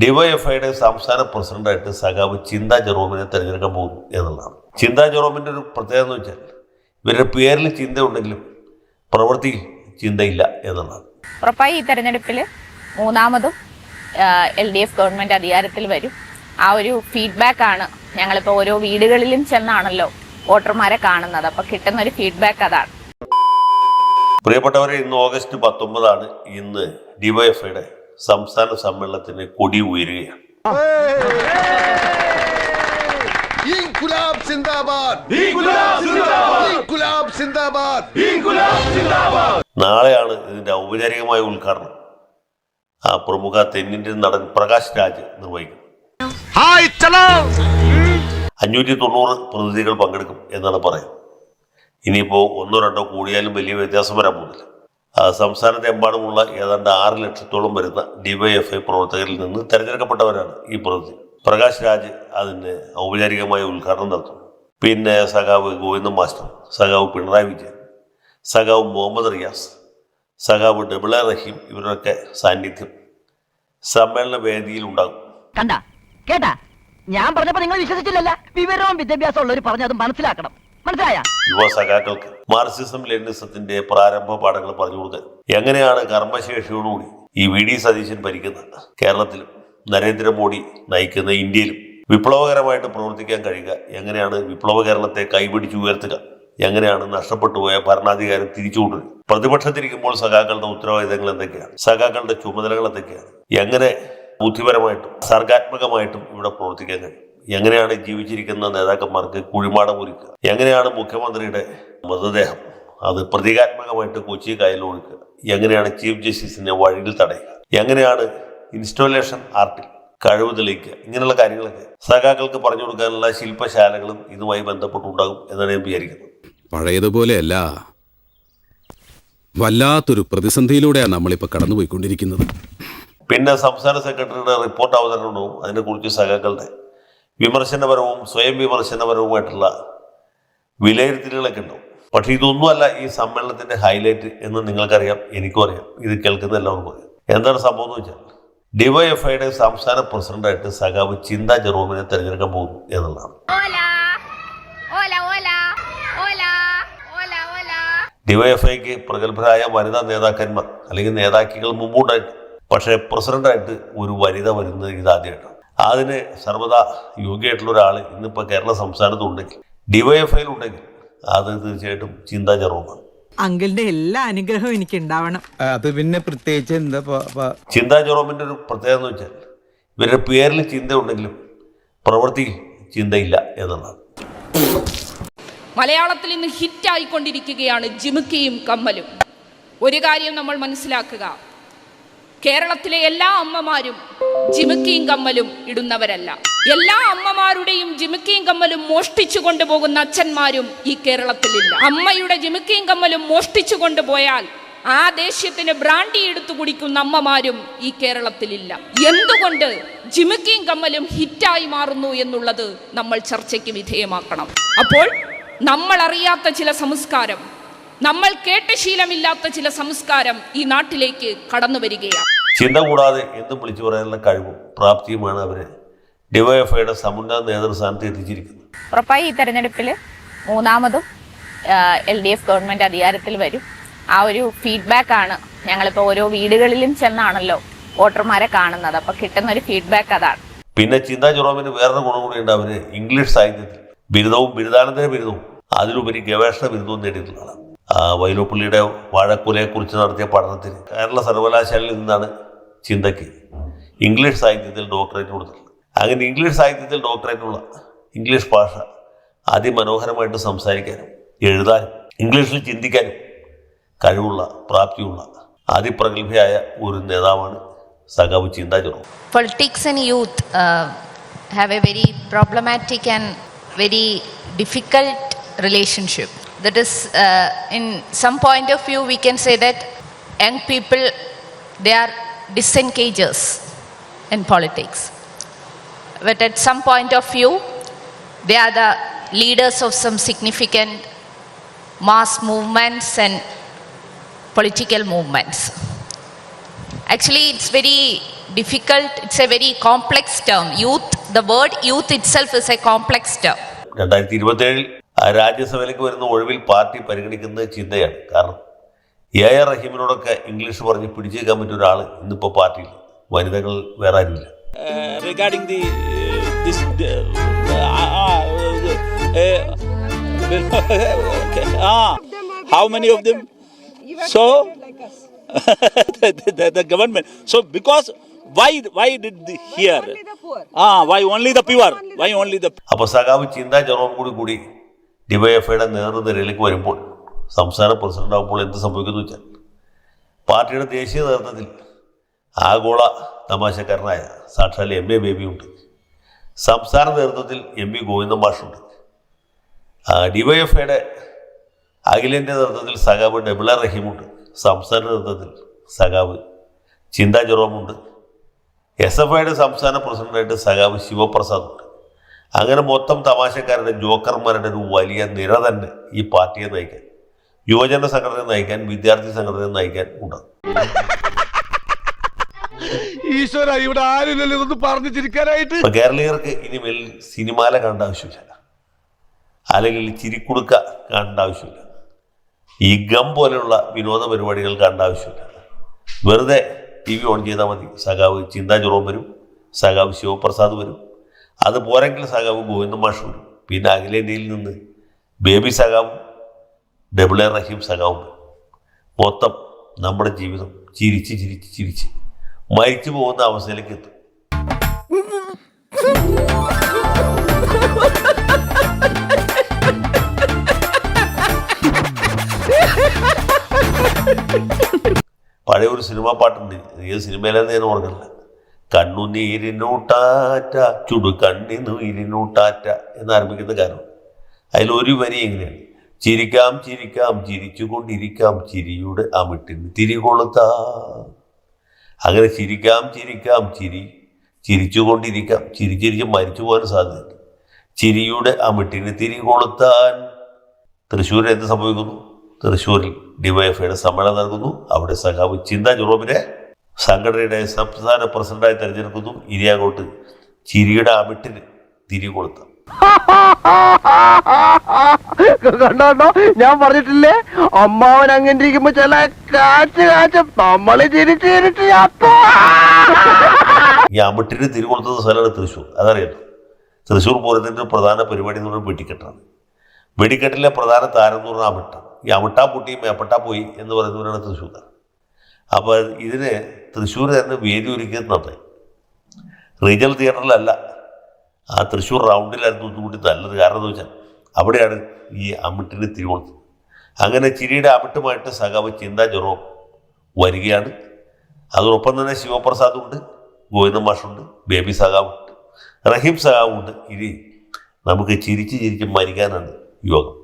ഡിവൈഎഫ്ഐയുടെ സംസ്ഥാന പ്രസിഡന്റായിട്ട് സഖാവ് ചിന്ത ജെറോമിനെ തെരഞ്ഞെടുക്കാൻ പോകുന്നു എന്നുള്ളതാണ്. ചിന്ത ജെറോമിൻ്റെ ഒരു പ്രത്യേകത എന്ന് വെച്ചാൽ ഇവരുടെ പേരിൽ ചിന്ത ഉണ്ടെങ്കിലും പ്രവൃത്തിയിൽ ചിന്തയില്ല എന്നുള്ളതാണ്. ഉറപ്പായി ഈ തെരഞ്ഞെടുപ്പിൽ മൂന്നാമതും LDF ഗവൺമെന്റ് അധികാരത്തിൽ വരും. ആ ഒരു ഫീഡ്ബാക്ക് ആണ് ഞങ്ങളിപ്പോൾ ഓരോ വീടുകളിലും ചെന്നാണല്ലോ വോട്ടർമാരെ കാണുന്നത്. അപ്പോൾ കിട്ടുന്ന ഒരു ഫീഡ്ബാക്ക് അതാണ്. പ്രിയപ്പെട്ടവരെ, ഇന്ന് ഓഗസ്റ്റ് 19 ഇന്ന് ഡിവൈഎഫ്ഐയുടെ സംസ്ഥാന സമ്മേളനത്തിന് കൊടി ഉയരുകയാണ്. നാളെയാണ് ഇതിന്റെ ഔപചാരികമായ ഉദ്ഘാടനം. പ്രമുഖ തെന്നിന്ത്യൻ നടൻ പ്രകാശ് രാജ് നിർവഹിക്കും. 590 പ്രതിനിധികൾ പങ്കെടുക്കും എന്നാണ് പറയുന്നത്. ഇനിയിപ്പോൾ 1-2 കൂടിയാലും വലിയ വ്യത്യാസം വരാൻ പോകുന്നില്ല. സംസ്ഥാനത്തെമ്പാടുമുള്ള ഏതാണ്ട് 6 ലക്ഷത്തോളം വരുന്ന ഡിവൈഎഫ്ഐ പ്രവർത്തകരിൽ നിന്ന് തെരഞ്ഞെടുക്കപ്പെട്ടവരാണ് ഈ പ്രതിനിധി. പ്രകാശ് രാജ് അതിന് ഔപചാരികമായ ഉദ്ഘാടനം നടത്തും. പിന്നെ സഖാവ് ഗോവിന്ദൻ മാസ്റ്റർ, സഖാവ് പിണറായി വിജയൻ, സഖാവ് മുഹമ്മദ് റിയാസ്, സഖാവ് ഡബിള റഹീം ഇവരുടെയൊക്കെ സാന്നിധ്യം സമ്മേളന വേദിയിൽ ഉണ്ടാകും. കേട്ടാ, ഞാൻ പറഞ്ഞപ്പോ നിങ്ങൾ വിശ്വസിച്ചില്ലല്ല. വിവരവും വിദ്യാഭ്യാസം ഉള്ളവർ പറഞ്ഞത് മനസ്സിലാക്കണം. മനസ്സിലായ യുവ സഖാക്കൾക്ക് മാർക്സിസം ലെനിനിസത്തിന്റെ പ്രാരംഭ പാഠങ്ങൾ പറഞ്ഞു കൊടുക്കാൻ എങ്ങനെയാണ് കർമ്മശേഷിയോടുകൂടി ഈ VD സതീശൻ ഭരിക്കുന്ന കേരളത്തിലും നരേന്ദ്രമോദി നയിക്കുന്ന ഇന്ത്യയിലും വിപ്ലവകരമായിട്ട് പ്രവർത്തിക്കാൻ കഴിയുക, എങ്ങനെയാണ് വിപ്ലവ കേരളത്തെ കൈപിടിച്ച് ഉയർത്തുക, എങ്ങനെയാണ് നഷ്ടപ്പെട്ടു പോയ ഭരണാധികാരം തിരിച്ചുകൊണ്ടുവരിക, പ്രതിപക്ഷത്തിരിക്കുമ്പോൾ സഖാക്കളുടെ ഉത്തരവാദിത്തങ്ങൾ എന്തൊക്കെയാണ്, സഖാക്കളുടെ ചുമതലകൾ എന്തൊക്കെയാണ്, എങ്ങനെ ബുദ്ധിപരമായിട്ടും സർഗാത്മകമായിട്ടും ഇവിടെ പ്രവർത്തിക്കാൻ കഴിയും, എങ്ങനെയാണ് ജീവിച്ചിരിക്കുന്ന നേതാക്കന്മാർക്ക് കുഴിമാടം ഒരുക്കുക, എങ്ങനെയാണ് മുഖ്യമന്ത്രിയുടെ മൃതദേഹം അത് പ്രതീകാത്മകമായിട്ട് കൊച്ചി കായലിൽ ഒഴുക്കുക, എങ്ങനെയാണ് ചീഫ് ജസ്റ്റിസിനെ വഴിയിൽ തടയുക, എങ്ങനെയാണ് ഇൻസ്റ്റോലേഷൻ ആർട്ടിൽ കഴിവ് തെളിയിക്കുക, ഇങ്ങനെയുള്ള കാര്യങ്ങളൊക്കെ സഖാക്കൾക്ക് പറഞ്ഞു കൊടുക്കാനുള്ള ശില്പശാലകളും ഇതുമായി ബന്ധപ്പെട്ടുണ്ടാകും എന്നാണ് ഞാൻ വിചാരിക്കുന്നത്. പഴയതുപോലെയല്ല, വല്ലാത്തൊരു പ്രതിസന്ധിയിലൂടെയാണ് നമ്മളിപ്പോൾ കടന്നുപോയിക്കൊണ്ടിരിക്കുന്നത്. പിന്നെ സംസ്ഥാന സെക്രട്ടറിയുടെ റിപ്പോർട്ട് അവതരണവും അതിനെക്കുറിച്ച് സഖാക്കളുടെ വിമർശനപരവും സ്വയം വിമർശനപരവുമായിട്ടുള്ള വിലയിരുത്തലുകളൊക്കെ ഉണ്ടാവും. പക്ഷെ ഇതൊന്നുമല്ല ഈ സമ്മേളനത്തിന്റെ ഹൈലൈറ്റ് എന്ന് നിങ്ങൾക്കറിയാം, എനിക്കും അറിയാം, ഇത് കേൾക്കുന്ന എല്ലാവർക്കും അറിയാം. എന്താണ് സംഭവം എന്ന് വെച്ചാൽ ഡിവൈഎഫ്ഐയുടെ സംസ്ഥാന പ്രസിഡന്റായിട്ട് സഖാവ് ചിന്ത ജെറോമിനെ തെരഞ്ഞെടുക്കാൻ പോകുന്നു എന്നുള്ളതാണ്. ഡിവൈഎഫ്ഐക്ക് പ്രഗത്ഭരായ വനിതാ നേതാക്കന്മാർ അല്ലെങ്കിൽ നേതാക്കൾ മുമ്പുണ്ടായിട്ട്, പക്ഷേ പ്രസിഡന്റായിട്ട് ഒരു വനിത വരുന്നത് ഇതാദ്യമായിട്ടാണ്. അതിന് സർവ്വതാ യോഗ്യമായിട്ടുള്ള ഒരാൾ ഇന്നിപ്പോൾ കേരള സംസ്ഥാനത്തുണ്ടെങ്കിൽ, ഡിവൈഎഫ്ഐയിൽ ഉണ്ടെങ്കിൽ അത് തീർച്ചയായിട്ടും ചിന്ത ജെറോമാണ്. അങ്കിളിന്റെ എല്ലാ അനുഗ്രഹവും എനിക്ക് ഉണ്ടാവണം. അത് പിന്നെ പ്രത്യേകിച്ച് എന്താ ചിന്ത ജെറോമിന്റെ ഒരു പ്രത്യേകത എന്ന് വെച്ചാൽ ഇവരുടെ പേരിൽ ചിന്ത ഉണ്ടെങ്കിലും പ്രവൃത്തിയിൽ ചിന്തയില്ല എന്നുള്ളതാണ്. മലയാളത്തിൽ ഇന്ന് ഹിറ്റായിക്കൊണ്ടിരിക്കുകയാണ് ജിമിക്കിയും കമ്മലും. ഒരു കാര്യം നമ്മൾ മനസ്സിലാക്കുക, കേരളത്തിലെ എല്ലാ അമ്മമാരും ജിമിക്കിയും കമ്മലും ഇടുന്നവരല്ല. എല്ലാ അമ്മമാരുടെയും ജിമിക്കിയും കമ്മലും മോഷ്ടിച്ചു കൊണ്ടുപോകുന്ന അച്ഛന്മാരും ഈ കേരളത്തിലില്ല. അമ്മയുടെ ജിമിക്കിയും കമ്മലും മോഷ്ടിച്ചു കൊണ്ടുപോയാൽ ആ ദേഷ്യത്തിന് ബ്രാൻഡി എടുത്തു കുടിക്കുന്ന അമ്മമാരും ഈ കേരളത്തിലില്ല. എന്തുകൊണ്ട് ജിമിക്കിയും കമ്മലും ഹിറ്റായി മാറുന്നു എന്നുള്ളത് നമ്മൾ ചർച്ചയ്ക്ക് വിധേയമാക്കണം. അപ്പോൾ നമ്മൾ അറിയാത്ത ചില സംസ്കാരം, നമ്മൾ കേട്ട ശീലമില്ലാത്ത ചില സംസ്കാരം ഈ നാട്ടിലേക്ക് കടന്നു വരികയാണ്. ചിന്ത കൂടാതെ എന്തും വിളിച്ചു പറയാനുള്ള കഴിവും പ്രാപ്തിയുമാണ് അവരെ ഡിവൈഎഫ്ഐയുടെ സമുന്നത നേതൃസ്ഥാനത്ത് എത്തിച്ചിരിക്കുന്നത്. ഉറപ്പായി ഈ തെരഞ്ഞെടുപ്പിൽ മൂന്നാമതും LDF ഗവൺമെന്റ് അധികാരത്തിൽ വരും. ആ ഒരു ഫീഡ്ബാക്ക് ആണ് ഞങ്ങളിപ്പോൾ ഓരോ വീടുകളിലും ചെന്നാണല്ലോ വോട്ടർമാരെ കാണുന്നത്. അപ്പോൾ കിട്ടുന്ന ഒരു ഫീഡ്ബാക്ക് അതാണ്. പിന്നെ ചിന്ത ജെറോമിന് വേറൊരു ഗുണം കൂടിയുണ്ട്. അവര് ഇംഗ്ലീഷ് സാഹിത്യത്തിൽ ബിരുദവും ബിരുദാനന്തര ബിരുദവും അതിലുപരി ഗവേഷണ ബിരുദവും നേടിയിട്ടുള്ളതാണ്. വൈലോപ്പിള്ളിയുടെ വാഴക്കുലയെക്കുറിച്ച് നടത്തിയ പഠനത്തിന് കേരള സർവകലാശാലയിൽ നിന്നാണ് ചിന്തയ്ക്ക് ഇംഗ്ലീഷ് സാഹിത്യത്തിൽ ഡോക്ടറേറ്റ് കൊടുത്തിട്ടുള്ളത്. അങ്ങനെ ഇംഗ്ലീഷ് സാഹിത്യത്തിൽ ഡോക്ടറേറ്റുള്ള, ഇംഗ്ലീഷ് ഭാഷ അതിമനോഹരമായിട്ട് സംസാരിക്കാനും എഴുതാനും ഇംഗ്ലീഷിൽ ചിന്തിക്കാനും കഴിവുള്ള പ്രാപ്തിയുള്ള അതിപ്രഗത്ഭയായ ഒരു നേതാവാണ് സഖാവ് ചിന്ത Jerome. Politics and youth have a very problematic and very difficult relationship. That is, in some point of view, we can say that young people, they are disengagers in politics. But at some point of view, they are the leaders of some significant mass movements and political movements. Actually, it's very difficult, it's a very complex term. Youth, the word youth itself is a complex term. 2027 രാജ്യസഭയിലേക്ക് വരുന്ന ഒഴിവിൽ party പരിഗണിക്കുന്നത് ചിന്തയാണ്. കാരണം AR റഹീമിനോടൊക്കെ English പറഞ്ഞ് പിടിച്ചേക്കാൻ പറ്റിയ ഒരാൾ ഇന്നിപ്പോൾ പാർട്ടിയിൽ, വനിതകൾ വേറെ ആരുമില്ല. Regarding how many of them? So the government. So because why did here? Why only the poor? Why only the? അപ്പോൾ സഖാവ് ചിന്താ ജെറോം കൂടി ഡിവൈഎഫ്ഐയുടെ നേതൃനിരയിലേക്ക് വരുമ്പോൾ, സംസ്ഥാന പ്രസിഡന്റ് ആകുമ്പോൾ എന്ത് സംഭവിക്കുന്നു വെച്ചാൽ, പാർട്ടിയുടെ ദേശീയ നേതൃത്വത്തിൽ ആഗോള തമാശക്കാരനായ സാക്ഷാൽ MA ബേബിയുണ്ട്, സംസ്ഥാന നേതൃത്വത്തിൽ MP ഗോവിന്ദൻ മാഷുണ്ട്, ഡിവൈഎഫ്ഐയുടെ അഖിലേന്ത്യാ നേതൃത്വത്തിൽ സഖാവ് ഡബിള റഹീമുണ്ട്, സംസ്ഥാന നേതൃത്വത്തിൽ സഖാവ് ചിന്താ ജെറോമുണ്ട്, SFIയുടെ സംസ്ഥാന പ്രസിഡന്റായിട്ട് സഖാവ് ശിവപ്രസാദുണ്ട്. അങ്ങനെ മൊത്തം തമാശക്കാരുടെ ജോക്കർമാരുടെ ഒരു വലിയ നിര തന്നെ ഈ പാർട്ടിയെ നയിക്കാൻ, യുവജന സംഘടനയെ നയിക്കാൻ, വിദ്യാർത്ഥി സംഘടനയെ നയിക്കാൻ ഉണ്ട്. ഈശ്വര, ഇവിടെ ആരുമില്ലല്ലോ ഇതൊന്ന് പറഞ്ഞു ചിരിക്കാനായിട്ട്. ഇപ്പൊ കേരളീയർക്ക് ഇനിമേൽ സിനിമാല കാണേണ്ട ആവശ്യമില്ല, അല്ലെങ്കിൽ ചിരിക്കുടുക്ക കാണേണ്ട ആവശ്യമില്ല, ഈ ഗം പോലെയുള്ള വിനോദ പരിപാടികൾ കാണേണ്ട ആവശ്യമില്ല. വെറുതെ TV ഓൺ ചെയ്താൽ മതി, സഖാവ് ചിന്താ ജെറോം വരും, സഖാവ് ശിവപ്രസാദ് വരും, അത് പോരെങ്കിൽ സഖാവ് ഗോവിന്ദൻ മാഷ് വരും, പിന്നെ അഖിലേന്ത്യയിൽ നിന്ന് ബേബി സഖാവും ഡബിള റഹീം സഖാവും വരും. മൊത്തം നമ്മുടെ ജീവിതം ചിരിച്ച് ചിരിച്ച് ചിരിച്ച് മരിച്ചു പോകുന്ന അവസ്ഥയിലേക്ക് എത്തും. പഴയ ഒരു സിനിമാ പാട്ടുണ്ട്, ഏത് സിനിമയിലെന്ന് ഞാൻ ഓർക്കുന്നില്ല, കണ്ണുനീരിനൂട്ടാറ്റ ചുടു കണ്ണിനുയിരിനൂട്ടാറ്റ എന്നാരംഭിക്കുന്ന കാരണം. അതിലൊരു വരി എങ്ങനെയാണ്, ചിരിക്കാം ചിരിക്കാം ചിരിച്ചുകൊണ്ടിരിക്കാം ചിരിയുടെ അമിട്ടിന് തിരികൊളുത്താം. അങ്ങനെ ചിരിക്കാം ചിരിക്കാം ചിരിച്ചുകൊണ്ടിരിക്കാം, ചിരിച്ച് മരിച്ചു പോകാൻ സാധ്യതയുണ്ട്. ചിരിയുടെ അമിട്ടിന് തിരികൊളുത്താൻ തൃശ്ശൂരിൽ എന്ത് സംഭവിക്കുന്നു? തൃശ്ശൂരിൽ ഡിവൈഎഫ്ഐയുടെ സമ്മേളനം നൽകുന്നു. അവിടെ സഖാവ് ചിന്താ ജെറോമിനെ സംഘടനയുടെ സംസ്ഥാന പ്രസിഡന്റായി തെരഞ്ഞെടുക്കുന്നു. ഇനി അങ്ങോട്ട് ചിരിയുടെ അമിട്ടിന് തിരികൊളുത്താം. കണ്ടോ, ഞാൻ പറഞ്ഞിട്ടില്ലേ, അമ്മാവൻ അങ്ങനെ ഇരിക്കുമ്പോ ചില കാച്ച് നമ്മള് ചിരിച്ച് ചിരിച്ച് ഈ അമിട്ടിന് തിരികൊളുത്തുന്ന സ്ഥലമാണ് തൃശ്ശൂർ. അതറിയാലോ, തൃശ്ശൂർ പൂരത്തിൻ്റെ പ്രധാന പരിപാടി എന്ന് പറഞ്ഞാൽ വെടിക്കെട്ടാണ്. വെടിക്കെട്ടിലെ പ്രധാന താരം എന്ന് പറഞ്ഞാൽ അമിട്ടാണ്. ഈ അമിട്ടാ പൊട്ടി മേപ്പട്ടാ പോയി എന്ന് പറയുന്നവരാണ് തൃശ്ശൂർക്കാർ. അപ്പോൾ ഇതിന് തൃശ്ശൂർ തന്നെ വേദി ഒരുക്കിയത് നന്നായി. റീജിയണൽ തിയേറ്ററിലല്ല, ആ തൃശ്ശൂർ റൗണ്ടിലായിരുന്നു ഒന്നുകൂടി നല്ലത്. കാരണം എന്ന് വെച്ചാൽ അവിടെയാണ് ഈ അമിട്ടിന് തിരികൊളുത്തത്. അങ്ങനെ ചിരിയുടെ അമിട്ടുമായിട്ട് സഖാവ് ചിന്താ ജെറോം വരികയാണ്. അതോടൊപ്പം തന്നെ ശിവപ്രസാദുണ്ട്, ഗോവിന്ദൻ മാഷുണ്ട്, ബേബി സഖാവുണ്ട്, റഹീം സഖാവുണ്ട്. ഇനി നമുക്ക് ചിരിച്ച് ചിരിച്ച് മരിക്കാനാണ് യോഗം.